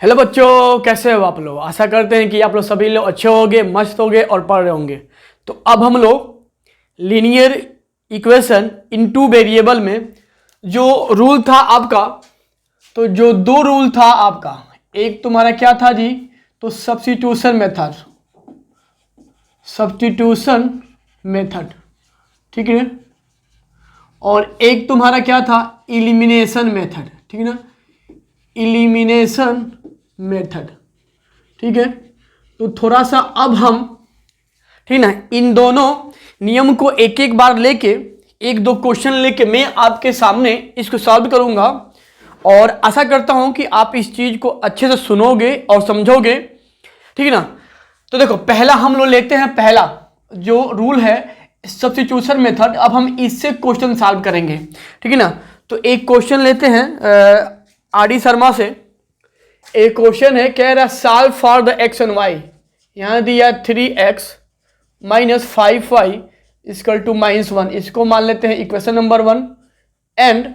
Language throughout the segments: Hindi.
हेलो बच्चों, कैसे हो आप लोग। आशा करते हैं कि आप लोग सभी लोग अच्छे होंगे, मस्त होंगे और पढ़ रहे होंगे। तो अब हम लोग linear equation in two variable में जो रूल था आपका, तो जो दो रूल था आपका, एक तुम्हारा क्या था जी, तो सब्स्टिट्यूशन मेथड, ठीक है। और एक तुम्हारा क्या था, इलिमिनेशन मेथड, ठीक है ना, इलिमिनेशन मेथड, ठीक है। तो थोड़ा सा अब हम, ठीक ना, इन दोनों नियम को एक एक बार लेके, एक दो क्वेश्चन लेके मैं आपके सामने इसको सॉल्व करूंगा और आशा करता हूं कि आप इस चीज को अच्छे से सुनोगे और समझोगे, ठीक है ना। तो देखो, पहला हम लोग लेते हैं, पहला जो रूल है सब्स्टिट्यूशन मेथड। अब हम इससे क्वेश्चन सॉल्व करेंगे, ठीक है ना। तो एक क्वेश्चन लेते हैं आर डी शर्मा से। एक क्वेश्चन है, कह रहा solve for the X and Y. यहाँ दिया 3x minus 5y equal to -1। इसको मान लेते हैं equation number 1 and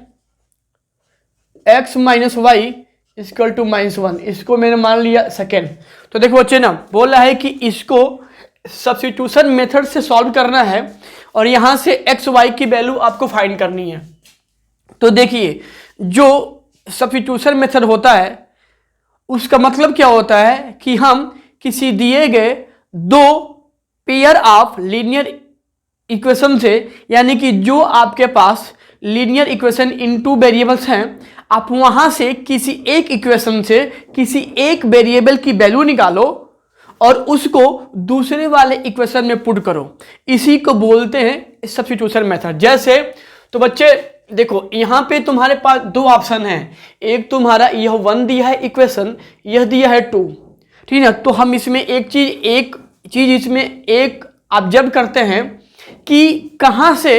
x minus Y equal to -1, इसको मैंने मान लिया सेकेंड। तो देखो बच्चे ना, बोल रहा है कि इसको सब्स्टिट्यूशन मेथड से सॉल्व करना है और यहाँ से x y की वैल्यू आपको फाइंड करनी है। तो देखिए, जो सब्स्टिट्यूशन मेथड होता है उसका मतलब क्या होता है कि हम किसी दिए गए दो पेयर ऑफ लीनियर इक्वेशन से, यानी कि जो आपके पास linear equation in two variables हैं, आप वहां से किसी एक इक्वेशन से किसी एक वेरिएबल की वैल्यू निकालो और उसको दूसरे वाले इक्वेशन में पुट करो। इसी को बोलते हैं सब्स्टिट्यूशन मेथड। जैसे, तो बच्चे देखो, यहां पे तुम्हारे पास दो ऑप्शन हैं, एक तुम्हारा यह 1 दिया है इक्वेशन, यह दिया है 2, ठीक है। तो हम इसमें एक चीज इसमें एक ऑब्जर्व करते हैं कि कहां से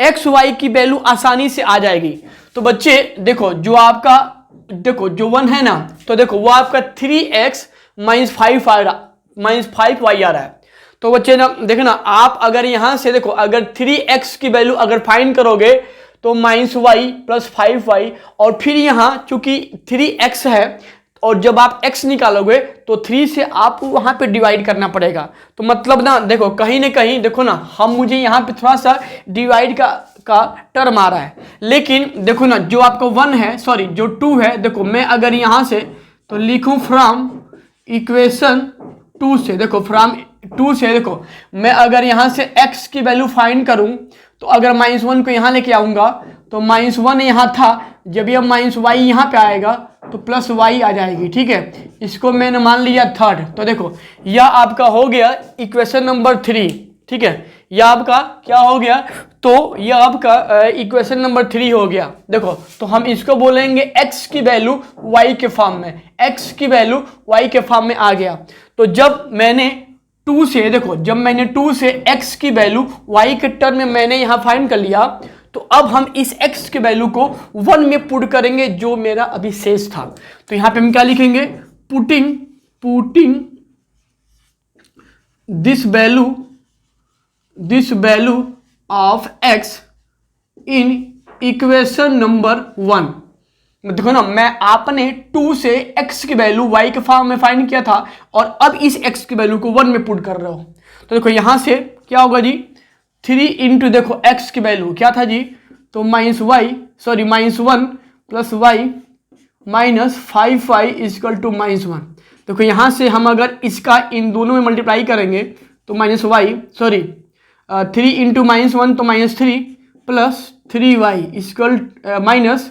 एक्स वाई की वैल्यू आसानी से आ जाएगी। तो बच्चे देखो, जो आपका देखो जो 1 है ना, तो देखो वो आपका 3x माइनस 5y आ रहा है। तो बच्चे ना देखना, आप अगर यहां से देखो, अगर 3x की वैल्यू अगर फाइंड करोगे तो -y प्लस 5y, और फिर यहां चूंकि 3x है और जब आप x निकालोगे तो 3 से आप वहां पे डिवाइड करना पड़ेगा। तो मतलब ना देखो, कहीं ना कहीं देखो ना, हम मुझे यहाँ पे थोड़ा सा डिवाइड का टर्म आ रहा है, लेकिन देखो ना, जो आपका 1 है, सॉरी जो 2 है, देखो मैं अगर यहाँ से तो लिखूं फ्रॉम इक्वेशन 2 से, देखो फ्रॉम 2 से, देखो मैं अगर यहाँ से x की वैल्यू फाइंड करूं तो अगर -1 को यहाँ लेके आऊंगा तो -1 यहाँ था, जब यह -y यहाँ पे आएगा तो प्लस y आ जाएगी, ठीक है। इसको मैंने मान लिया थर्ड। तो देखो, यह आपका हो गया इक्वेशन नंबर 3, ठीक है। यह आपका क्या हो गया, तो यह आपका इक्वेशन नंबर 3 हो गया। देखो, तो हम इसको बोलेंगे x की वैल्यू y के फॉर्म में, x की वैल्यू y के फॉर्म में आ गया। तो जब मैंने 2 से, देखो जब मैंने 2 से x की वैल्यू y के टर्म में मैंने यहाँ फाइंड कर लिया, तो अब हम इस x के वैल्यू को 1 में पुट करेंगे, जो मेरा अभी शेष था। तो यहाँ पे हम क्या लिखेंगे, putting this value of x in equation number 1। देखो ना, मैं आपने 2 से x की वैल्यू y के फॉर्म में फाइंड किया था और अब इस x की वैल्यू को 1 में पुट कर रहा हूं। तो देखो यहां से क्या होगा जी, 3 इंटू देखो x की वैल्यू क्या था जी, तो -1 plus y minus 5y equal to -1। देखो यहां से हम अगर इसका इन दोनों में मल्टीप्लाई करेंगे तो -3 इंटू -1 तो -3 plus 3y equal minus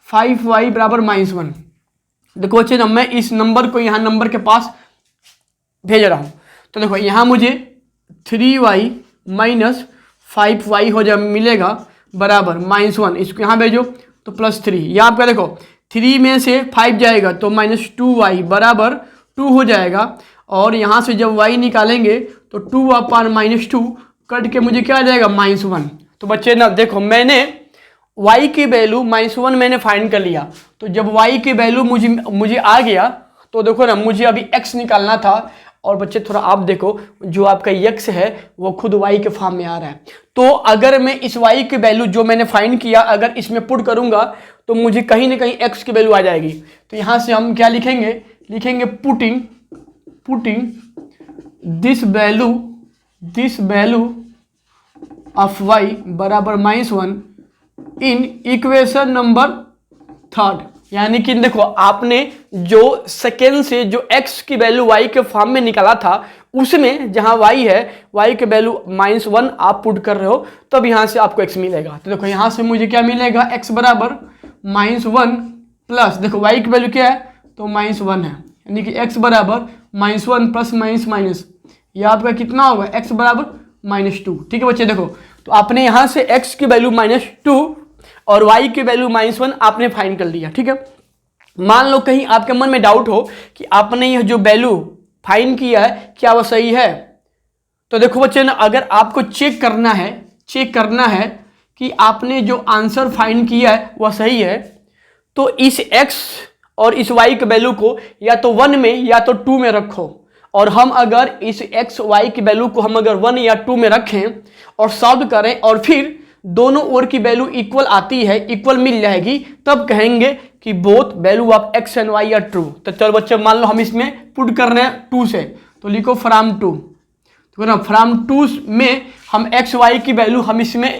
5y बराबर -1। देखो बच्चे ना, मैं इस नंबर को यहाँ नंबर के पास भेज रहा हूँ। तो देखो यहाँ मुझे 3y माइनस 5y हो जाए मिलेगा बराबर -1, इसको यहाँ भेजो तो +3। यह आपका देखो 3 में से 5 जाएगा तो -2y बराबर 2 हो जाएगा, और यहाँ से जब y निकालेंगे तो 2/-2 कट के मुझे क्या आ जाएगा, -1। तो बच्चे ना देखो, मैंने y की वैल्यू -1 मैंने फाइंड कर लिया। तो जब y की वैल्यू मुझे आ गया, तो देखो ना, मुझे अभी x निकालना था और बच्चे थोड़ा आप देखो जो आपका x है वो खुद y के फॉर्म में आ रहा है। तो अगर मैं इस y की वैल्यू जो मैंने फाइंड किया अगर इसमें पुट करूंगा तो मुझे कहीं ना कहीं x की वैल्यू आ जाएगी। तो यहाँ से हम क्या लिखेंगे, लिखेंगे putting this value of y बराबर -1 इन इक्वेशन नंबर 3। यानी कि देखो आपने जो सेकेंड से जो x की वैल्यू y के फॉर्म में निकाला था उसमें जहां y है y के वैल्यू -1 आप पुट कर रहे हो तब यहां से आपको x मिलेगा। तो देखो यहां से मुझे क्या मिलेगा, x बराबर -1 प्लस देखो y की वैल्यू क्या है तो -1 है, यानी कि x बराबर -1 प्लस माइनस ये आपका कितना होगा, x बराबर -2। ठीक है बच्चे, देखो तो आपने यहां से x की वैल्यू -2 और y की वैल्यू -1 आपने फाइंड कर लिया। ठीक है, मान लो कहीं आपके मन में डाउट हो कि आपने यह जो वैल्यू फाइंड किया है क्या वह सही है, तो देखो बच्चे ना अगर आपको चेक करना है कि आपने जो आंसर फाइंड किया है वह सही है तो इस x और इस y के वैल्यू को या तो 1 में या तो 2 में रखो। और हम अगर इस x y की वैल्यू को हम अगर 1 या 2 में रखें और सॉल्व करें और फिर दोनों ओर की वैल्यू इक्वल आती है, इक्वल मिल जाएगी, तब कहेंगे कि both value of x and y are true. तो चलो बच्चे मान लो हम इसमें पुट कर रहे हैं 2 से, तो लिखो फ्रॉम 2, तो ना फ्रॉम 2 में हम x y की वैल्यू हम इसमें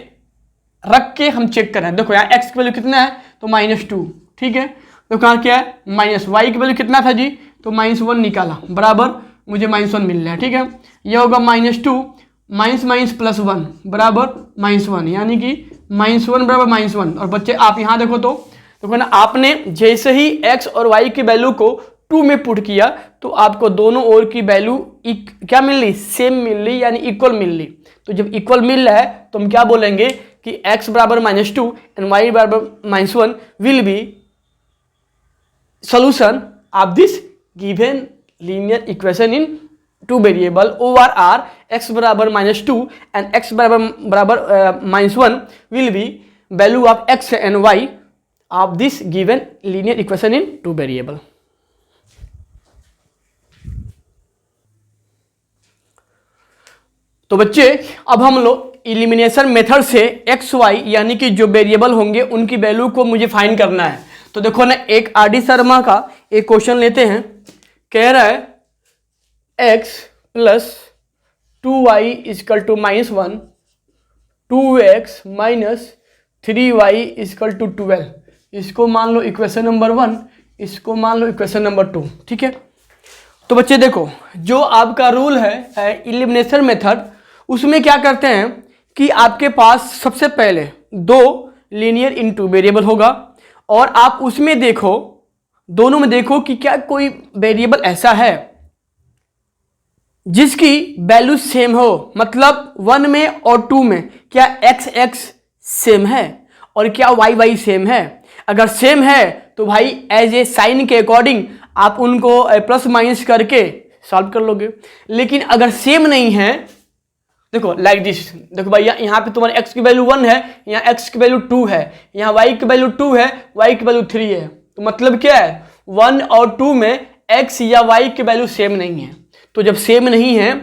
रख के हम चेक करें। देखो यहाँ x की वैल्यू कितना है तो -2। ठीक है, तो कहाँ क्या है y की वैल्यू कितना था जी तो -1 निकाला, बराबर मुझे -1 मिल रहा है। ठीक है, ये होगा -2 माइनस प्लस 1 बराबर -1, यानी कि -1 बराबर -1। और बच्चे आप यहाँ देखो तो देखो ना आपने जैसे ही x और y की वैल्यू को 2 में पुट किया तो आपको दोनों ओर की वैल्यू क्या मिल रही, सेम मिल रही, यानी इक्वल मिल रही। तो जब इक्वल मिल रहा है तो हम क्या बोलेंगे कि x बराबर -2 एंड y बराबर -1 will be solution of this given linear equation in 2 variable over r x बराबर -2 and x बराबर -1 will be value of x and y of this given linear equation in 2 variable। तो बच्चे अब हम लोग इलिमिनेशन मेथड से एक्स वाई यानी कि जो वेरिएबल होंगे उनकी वैल्यू को मुझे फाइंड करना है। तो देखो ना एक आर.डी. शर्मा का एक क्वेश्चन लेते हैं, कह रहा है x plus 2y is equal to -1 2x minus 3y is equal to 12। इसको मान लो इक्वेशन नंबर 1, इसको मान लो इक्वेशन नंबर 2। ठीक है, तो बच्चे देखो जो आपका रूल है इलिमिनेशन मेथड उसमें क्या करते हैं कि आपके पास सबसे पहले 2 लीनियर इनटू वेरिएबल होगा और आप उसमें देखो, दोनों में देखो कि क्या कोई वेरिएबल ऐसा है जिसकी वैल्यू सेम हो, मतलब 1 में और 2 में क्या x सेम है और क्या y सेम है। अगर सेम है तो भाई एज ए साइन के अकॉर्डिंग आप उनको प्लस माइनस करके सॉल्व कर लोगे। लेकिन अगर सेम नहीं है, देखो लाइक दिस, देखो भाई यहाँ पे तुम्हारे x की वैल्यू 1 है, यहाँ x की वैल्यू 2 है, यहाँ y की वैल्यू 2 है, y की वैल्यू 3 है। तो मतलब क्या है 1 और 2 में x या y की वैल्यू सेम नहीं है। तो जब सेम नहीं है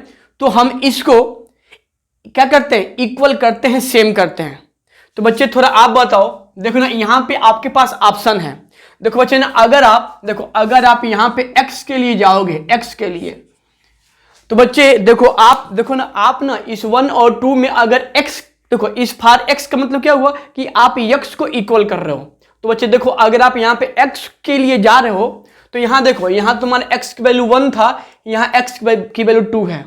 तो हम इसको क्या करते हैं, इक्वल करते हैं, सेम करते हैं। तो बच्चे थोड़ा आप बताओ, देखो ना यहाँ पे आपके पास ऑप्शन है। देखो बच्चे ना अगर आप यहाँ पे x के लिए जाओगे, x के लिए, तो बच्चे देखो आप देखो ना आप ना इस 1 और 2 में अगर x, देखो इस फार x का मतलब क्या हुआ कि आप x को इक्वल कर रहे हो। तो बच्चे देखो अगर आप यहाँ पे x के लिए जा रहे हो तो यहाँ देखो यहाँ तुम्हारे x की वैल्यू 1 था, यहाँ x की वैल्यू 2 है।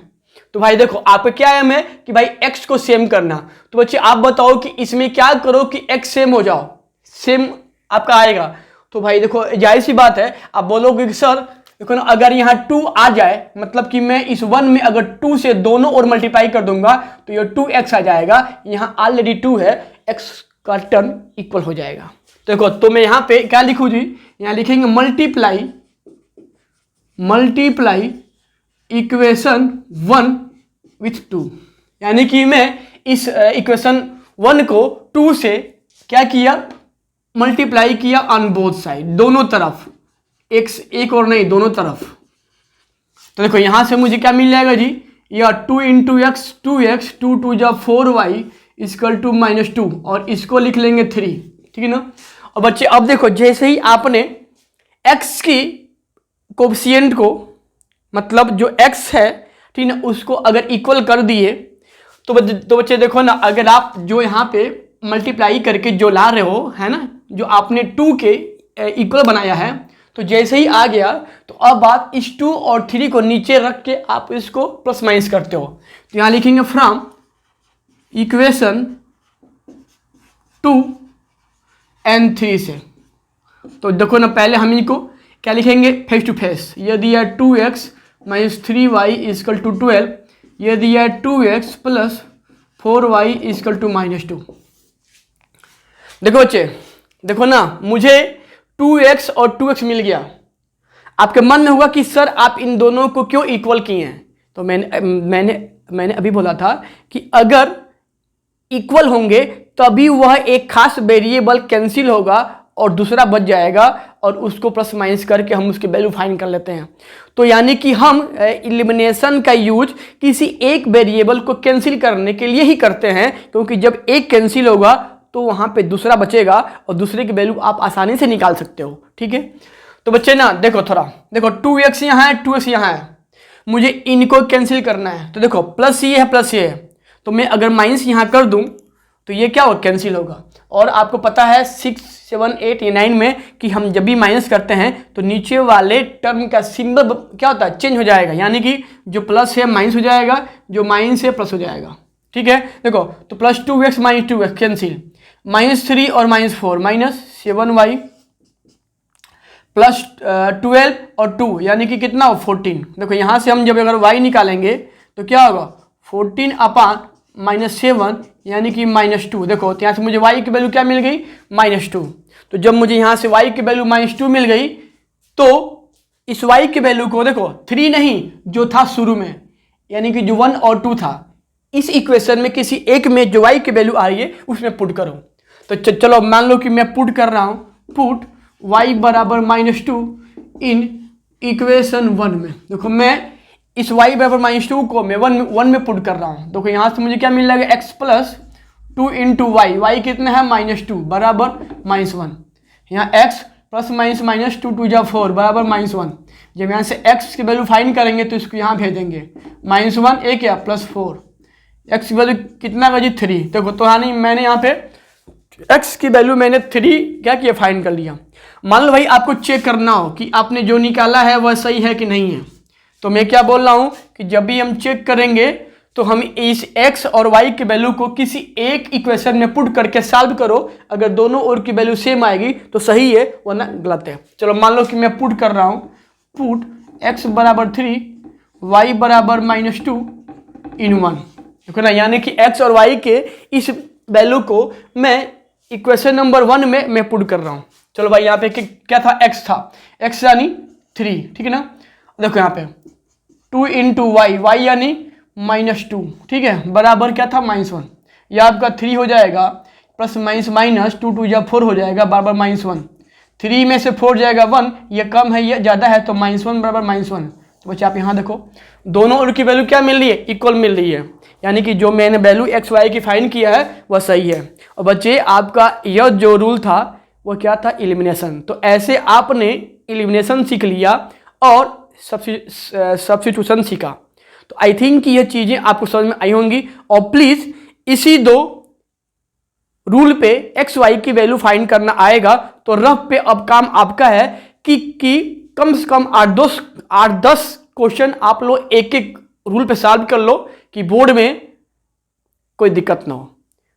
तो भाई देखो आपका क्या एम है कि भाई x को सेम करना। तो बच्चे आप बताओ कि इसमें क्या करो कि x सेम हो जाओ, सेम आपका आएगा। तो भाई देखो जाहिर सी बात है, आप बोलोगे कि सर देखो ना अगर यहाँ 2 आ जाए, मतलब कि मैं इस 1 में अगर 2 से दोनों ओर मल्टीप्लाई कर दूंगा तो ये 2x आ जाएगा, यहाँ ऑलरेडी 2 है, x का टर्म इक्वल हो जाएगा। देखो तो मैं यहाँ पे क्या लिखूँ जी, यहाँ लिखेंगे मल्टीप्लाई इक्वेशन 1 विथ 2, यानी कि मैं इस इक्वेशन 1 को 2 से क्या किया, मल्टीप्लाई किया ऑन बोथ साइड, दोनों तरफ, एक और नहीं दोनों तरफ। तो देखो यहाँ से मुझे क्या मिल जाएगा जी, या 2 इंटू एक्स 2x 2 2 जा 4y इक्वल टू -2 और इसको लिख लेंगे 3, ठीक है ना। और बच्चे अब देखो जैसे ही आपने x की कोफिशिएंट को, मतलब जो x है, ठीक है ना, उसको अगर इक्वल कर दिए तो बच्चे देखो ना, अगर आप जो यहाँ पे मल्टीप्लाई करके जो ला रहे हो, है ना, जो आपने 2 के इक्वल बनाया है, तो जैसे ही आ गया तो अब आप इस 2 और 3 को नीचे रख के आप इसको प्लस माइनस करते हो। तो यहाँ लिखेंगे फ्रॉम इक्वेशन 2 and 3 से। तो देखो ना, पहले हम इनको क्या लिखेंगे, फेस टू फेस। ये दिया 2x minus 3y equal to 12, ये दिया 2x plus 4y equal to -2। देखो बच्चे, देखो ना, मुझे 2x और 2x मिल गया। आपके मन में होगा कि सर आप इन दोनों को क्यों इक्वल किए हैं। तो मैंने अभी बोला था कि अगर इक्वल होंगे तभी वह एक खास वेरिएबल कैंसिल होगा और दूसरा बच जाएगा और उसको प्लस माइनस करके हम उसकी वैल्यू फाइंड कर लेते हैं। तो यानी कि हम एलिमिनेशन का यूज किसी एक वेरिएबल को कैंसिल करने के लिए ही करते हैं, क्योंकि जब एक कैंसिल होगा तो वहाँ पे दूसरा बचेगा और दूसरे की वैल्यू आप आसानी से निकाल सकते हो, ठीक है। तो बच्चे ना देखो, थोड़ा देखो, 2x यहाँ है 2x यहाँ है, मुझे इनको कैंसिल करना है। तो देखो प्लस ये है प्लस ये है, तो मैं अगर माइनस यहाँ कर दूँ तो ये क्या होगा, कैंसिल होगा। और आपको पता है 6, 7, 8 या 9 में कि हम जब भी माइनस करते हैं तो नीचे वाले टर्म का सिंबल क्या होता है, चेंज हो जाएगा। यानी कि जो प्लस है माइनस हो जाएगा, जो माइनस है प्लस हो जाएगा, ठीक है। देखो तो plus 2x minus 2x cancel, -3 और -4 -7y प्लस 12 और 2 यानी कि कितना हो 14। देखो यहाँ से हम जब अगर y निकालेंगे तो क्या होगा 14 अपान -7 यानी कि -2। देखो तो यहाँ से मुझे y की वैल्यू क्या मिल गई, -2। तो जब मुझे यहाँ से y की वैल्यू -2 मिल गई तो इस y की वैल्यू को देखो 3 नहीं जो था शुरू में, यानी कि जो 1 और 2 था, इस इक्वेशन में किसी एक में जो y की वैल्यू आ रही है उसमें पुट करो। तो चलो मान लो कि मैं पुट कर रहा हूँ, पुट y बराबर -2 इन इक्वेशन 1 में। देखो मैं इस y बराबर -2 को मैं 1 में पुट कर रहा हूँ। देखो यहाँ से मुझे क्या मिल जाएगा, x plus 2 into y, y कितना है -2 बराबर -1। यहाँ x प्लस माइनस 2 2 जा 4 बराबर -1। जब यहाँ से x की वैल्यू फाइंड करेंगे तो इसको यहाँ भेजेंगे, -1 एक या +4, x की वैल्यू कितना बजी 3। देखो तो हाँ नहीं, मैंने यहाँ पे x की वैल्यू मैंने 3 क्या किया, फाइंड कर लिया। मान लो भाई आपको चेक करना हो कि आपने जो निकाला है वह सही है कि नहीं है, तो मैं क्या बोल रहा हूँ कि जब भी हम चेक करेंगे तो हम इस x और y की वैल्यू को किसी एक इक्वेशन में पुट करके सॉल्व करो। अगर दोनों ओर की वैल्यू सेम आएगी तो सही है वरना गलत है। चलो मान लो कि मैं पुट कर रहा हूँ, पुट x बराबर 3 y बराबर -2 इन 1। देखो ना, यानी कि x और y के इस वैल्यू को मैं इक्वेशन नंबर 1 में मैं पुट कर रहा हूँ। चलो भाई यहाँ पे क्या था, x था, x यानी 3, ठीक है ना। देखो यहाँ पे 2 इंटू वाई, वाई यानी -2, ठीक है, बराबर क्या था -1। यह आपका 3 हो जाएगा प्लस माइनस 2 2 या 4 हो जाएगा बराबर -1। 3 में से 4 जाएगा 1, ये कम है ये ज़्यादा है तो -1 बराबर -1। तो बच्चे आप यहाँ देखो दोनों ओर की वैल्यू क्या मिल रही है, इक्वल मिल रही है, यानी कि जो मैंने वैल्यू x y की फाइंड किया है वह सही है। और बच्चे आपका यह जो रूल था वो क्या था, एलिमिनेशन। तो ऐसे आपने एलिमिनेशन सीख लिया और सब्स्टिट्यूशन सीखा। तो आई थिंक कि यह चीज़ें आपको समझ में आई होंगी। और प्लीज़ इसी 2 रूल पे एक्स वाई की वैल्यू फाइंड करना आएगा तो रफ पे अब काम आपका है कि कम से कम 8-10 क्वेश्चन आप लोग एक एक रूल पे सॉल्व कर लो कि बोर्ड में कोई दिक्कत ना हो।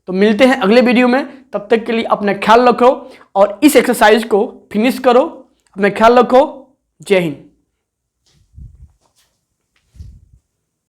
तो मिलते हैं अगले वीडियो में, तब तक के लिए अपना ख्याल रखो और इस एक्सरसाइज को फिनिश करो। अपना ख्याल रखो। जय हिंद।